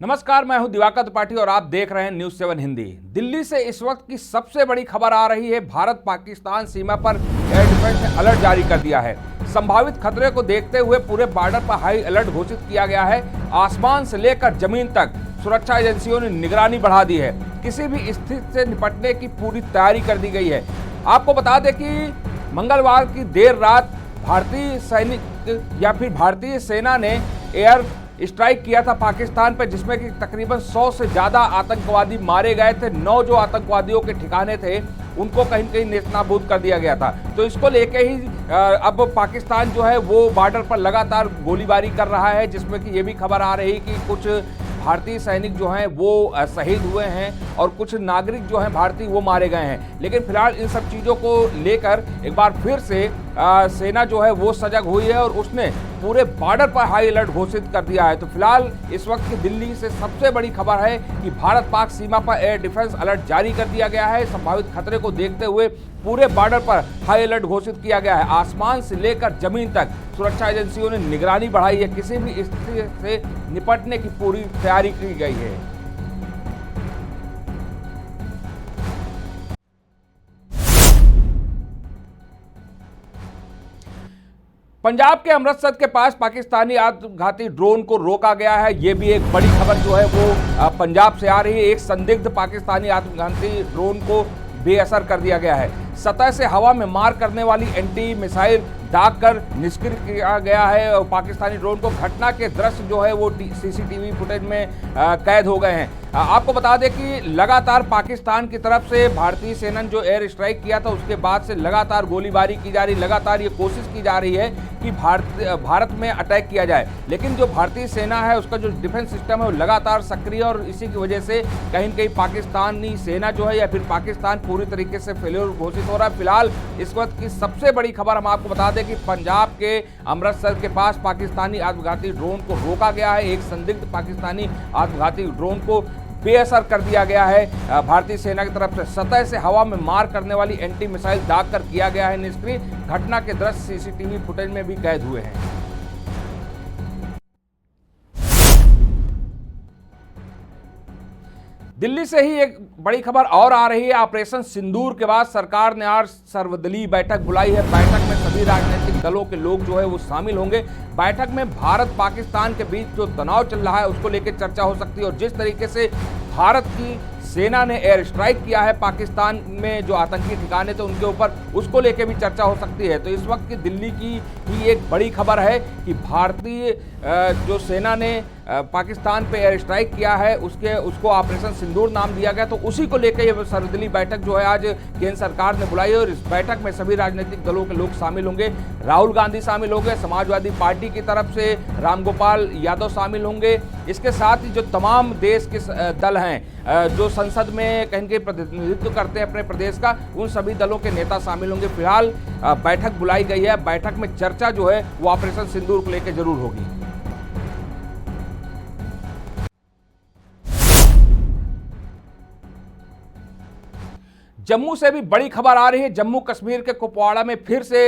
नमस्कार, मैं हूं दिवाकर त्रिपाठी और आप देख रहे हैं न्यूज़ 7 हिंदी। दिल्ली से इस वक्त की सबसे बड़ी खबर आ रही है। भारत पाकिस्तान सीमा पर एयर डिफेंस ने अलर्ट जारी कर दिया है। संभावित खतरे को देखते हुए पूरे बॉर्डर पर हाई अलर्ट घोषित किया गया है। आसमान से लेकर जमीन तक सुरक्षा एजेंसियों ने निगरानी बढ़ा दी है। किसी भी स्थिति से निपटने की पूरी तैयारी कर दी गई है। आपको बता दें कि मंगलवार की देर रात भारतीय सैनिक या फिर भारतीय सेना ने एयर स्ट्राइक किया था पाकिस्तान पर, जिसमें कि तकरीबन 100 से ज़्यादा आतंकवादी मारे गए थे। 9 जो आतंकवादियों के ठिकाने थे उनको कहीं न कहीं नेस्तनाबूद कर दिया गया था। तो इसको लेके ही अब पाकिस्तान जो है वो बॉर्डर पर लगातार गोलीबारी कर रहा है, जिसमें कि ये भी खबर आ रही कि कुछ भारतीय सैनिक जो हैं वो शहीद हुए हैं और कुछ नागरिक जो हैं भारतीय वो मारे गए हैं। लेकिन फिलहाल इन सब चीज़ों को लेकर एक बार फिर से सेना जो है वो सजग हुई है और उसने पूरे बॉर्डर पर हाई अलर्ट घोषित कर दिया है। तो फिलहाल इस वक्त की दिल्ली से सबसे बड़ी खबर है कि भारत पाक सीमा पर एयर डिफेंस अलर्ट जारी कर दिया गया है। संभावित खतरे को देखते हुए पूरे बॉर्डर पर हाई अलर्ट घोषित किया गया है। आसमान से लेकर जमीन तक सुरक्षा एजेंसियों ने निगरानी बढ़ाई है। किसी भी स्थिति से निपटने की पूरी तैयारी की गई है। पंजाब के अमृतसर के पास पाकिस्तानी आत्मघाती ड्रोन को रोका गया है। ये भी एक बड़ी खबर जो है वो पंजाब से आ रही है। एक संदिग्ध पाकिस्तानी आत्मघाती ड्रोन को बेअसर कर दिया गया है। सतह से हवा में मार करने वाली एंटी मिसाइल दाग कर निष्क्रिय किया गया है और पाकिस्तानी ड्रोन को घटना के दृश्य जो है वो सीसीटीवी फुटेज में कैद हो गए हैं। आपको बता दें कि लगातार पाकिस्तान की तरफ से भारतीय सेना ने जो एयर स्ट्राइक किया था उसके बाद से लगातार गोलीबारी की जा रही, लगातार ये कोशिश की जा रही है कि भारत में अटैक किया जाए। लेकिन जो भारतीय सेना है उसका जो डिफेंस सिस्टम है वो लगातार सक्रिय और इसी की वजह से कहीं न कहीं पाकिस्तानी सेना जो है या फिर पाकिस्तान पूरी तरीके से फेल्योर घोषित हो रहा है। फिलहाल इस वक्त की सबसे बड़ी खबर हम आपको बता दें कि पंजाब के अमृतसर के पास पाकिस्तानी आत्मघाती ड्रोन को रोका गया है। एक संदिग्ध पाकिस्तानी आत्मघाती ड्रोन को बेअसर कर दिया गया है। भारतीय सेना की तरफ से सतह से हवा में मार करने वाली एंटी मिसाइल दाग कर किया गया है निष्क्रिय। घटना के दृश्य सीसीटीवी फुटेज में भी कैद हुए हैं। दिल्ली से ही एक बड़ी खबर और आ रही है। ऑपरेशन सिंदूर के बाद सरकार ने आज सर्वदलीय बैठक बुलाई है। बैठक में सभी राजनीतिक दलों के लोग जो है वो शामिल होंगे। बैठक में भारत पाकिस्तान के बीच जो तनाव चल रहा है उसको लेकर चर्चा हो सकती है और जिस तरीके से भारत की सेना ने एयर स्ट्राइक किया है पाकिस्तान में जो आतंकी ठिकाने थे उनके ऊपर, उसको लेकर भी चर्चा हो सकती है। तो इस वक्त की दिल्ली की ही एक बड़ी खबर है कि भारतीय जो सेना ने पाकिस्तान पे एयर स्ट्राइक किया है उसको ऑपरेशन सिंदूर नाम दिया गया। तो उसी को लेकर ये सर्वदलीय बैठक जो है आज केंद्र सरकार ने बुलाई है और इस बैठक में सभी राजनीतिक दलों के लोग शामिल होंगे। राहुल गांधी शामिल होंगे, समाजवादी पार्टी की तरफ से रामगोपाल यादव शामिल होंगे। इसके साथ ही जो तमाम देश के दल हैं जो संसद में कहीं के प्रतिनिधित्व करते हैं अपने प्रदेश का, उन सभी दलों के नेता शामिल होंगे। फिलहाल बैठक बुलाई गई है। बैठक में चर्चा जो है वो ऑपरेशन सिंदूर को लेकर जरूर होगी। जम्मू से भी बड़ी खबर आ रही है। जम्मू कश्मीर के कुपवाड़ा में फिर से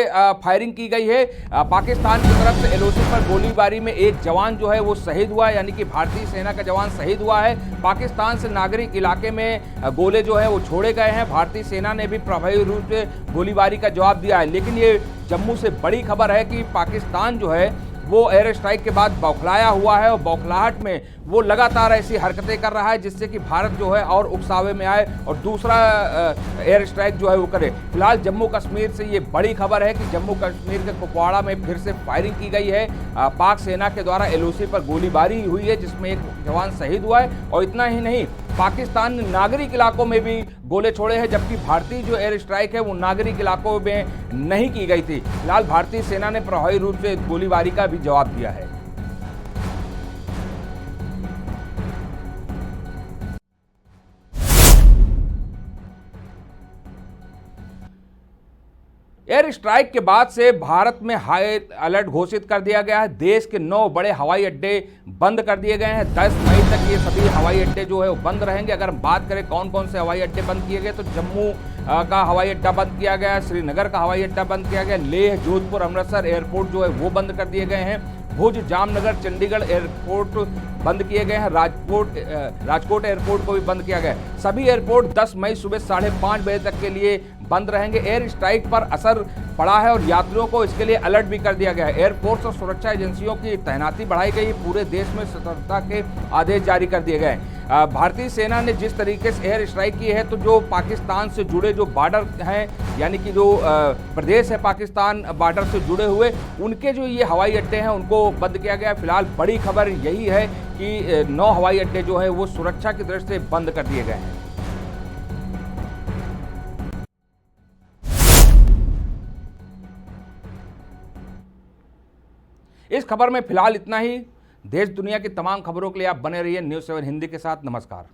फायरिंग की गई है। पाकिस्तान की तरफ से एलओसी पर गोलीबारी में एक जवान जो है वो शहीद हुआ है, यानी कि भारतीय सेना का जवान शहीद हुआ है। पाकिस्तान से नागरिक इलाके में गोले जो है वो छोड़े गए हैं। भारतीय सेना ने भी प्रभावी रूप से गोलीबारी का जवाब दिया है। लेकिन ये जम्मू से बड़ी खबर है कि पाकिस्तान जो है वो एयर स्ट्राइक के बाद बौखलाया हुआ है और बौखलाहट में वो लगातार ऐसी हरकतें कर रहा है जिससे कि भारत जो है और उकसावे में आए और दूसरा एयर स्ट्राइक जो है वो करे। फिलहाल जम्मू कश्मीर से ये बड़ी खबर है कि जम्मू कश्मीर के कुपवाड़ा में फिर से फायरिंग की गई है। पाक सेना के द्वारा एलओसी पर गोलीबारी हुई है जिसमें एक जवान शहीद हुआ है और इतना ही नहीं, पाकिस्तान ने नागरिक इलाकों में भी गोले छोड़े हैं, जबकि भारतीय जो एयर स्ट्राइक है वो नागरिक इलाकों में नहीं की गई थी। फिलहाल भारतीय सेना ने प्रभावी रूप से गोलीबारी का भी जवाब दिया है। एयर स्ट्राइक के बाद से भारत में हाई अलर्ट घोषित कर दिया गया है। देश के 9 बड़े हवाई अड्डे बंद कर दिए गए हैं। 10 मई तक ये सभी हवाई अड्डे जो है वो बंद रहेंगे। अगर हम बात करें कौन कौन से हवाई अड्डे बंद किए गए तो जम्मू का हवाई अड्डा बंद किया गया, श्रीनगर का हवाई अड्डा बंद किया गया, लेह, जोधपुर, अमृतसर एयरपोर्ट जो है वो बंद कर दिए गए हैं। भुज, जामनगर, चंडीगढ़ एयरपोर्ट बंद किए गए हैं। राजकोट एयरपोर्ट को भी बंद किया गया है। सभी एयरपोर्ट 10 मई सुबह 5:30 बजे तक के लिए बंद रहेंगे। एयर स्ट्राइक पर असर पड़ा है और यात्रियों को इसके लिए अलर्ट भी कर दिया गया है। एयरफोर्स और सुरक्षा एजेंसियों की तैनाती बढ़ाई गई। पूरे देश में सतर्कता के आदेश जारी कर दिए गए। भारतीय सेना ने जिस तरीके से एयर स्ट्राइक की है, तो जो पाकिस्तान से जुड़े जो बॉर्डर हैं, यानी कि जो प्रदेश है पाकिस्तान बॉर्डर से जुड़े हुए, उनके जो ये हवाई अड्डे हैं उनको बंद किया गया। फिलहाल बड़ी खबर यही है कि 9 हवाई अड्डे जो है वो सुरक्षा की दृष्टि से बंद कर दिए गए हैं। इस खबर में फिलहाल इतना ही। देश दुनिया की तमाम खबरों के लिए आप बने रहिए न्यूज़ 7 हिंदी के साथ। नमस्कार।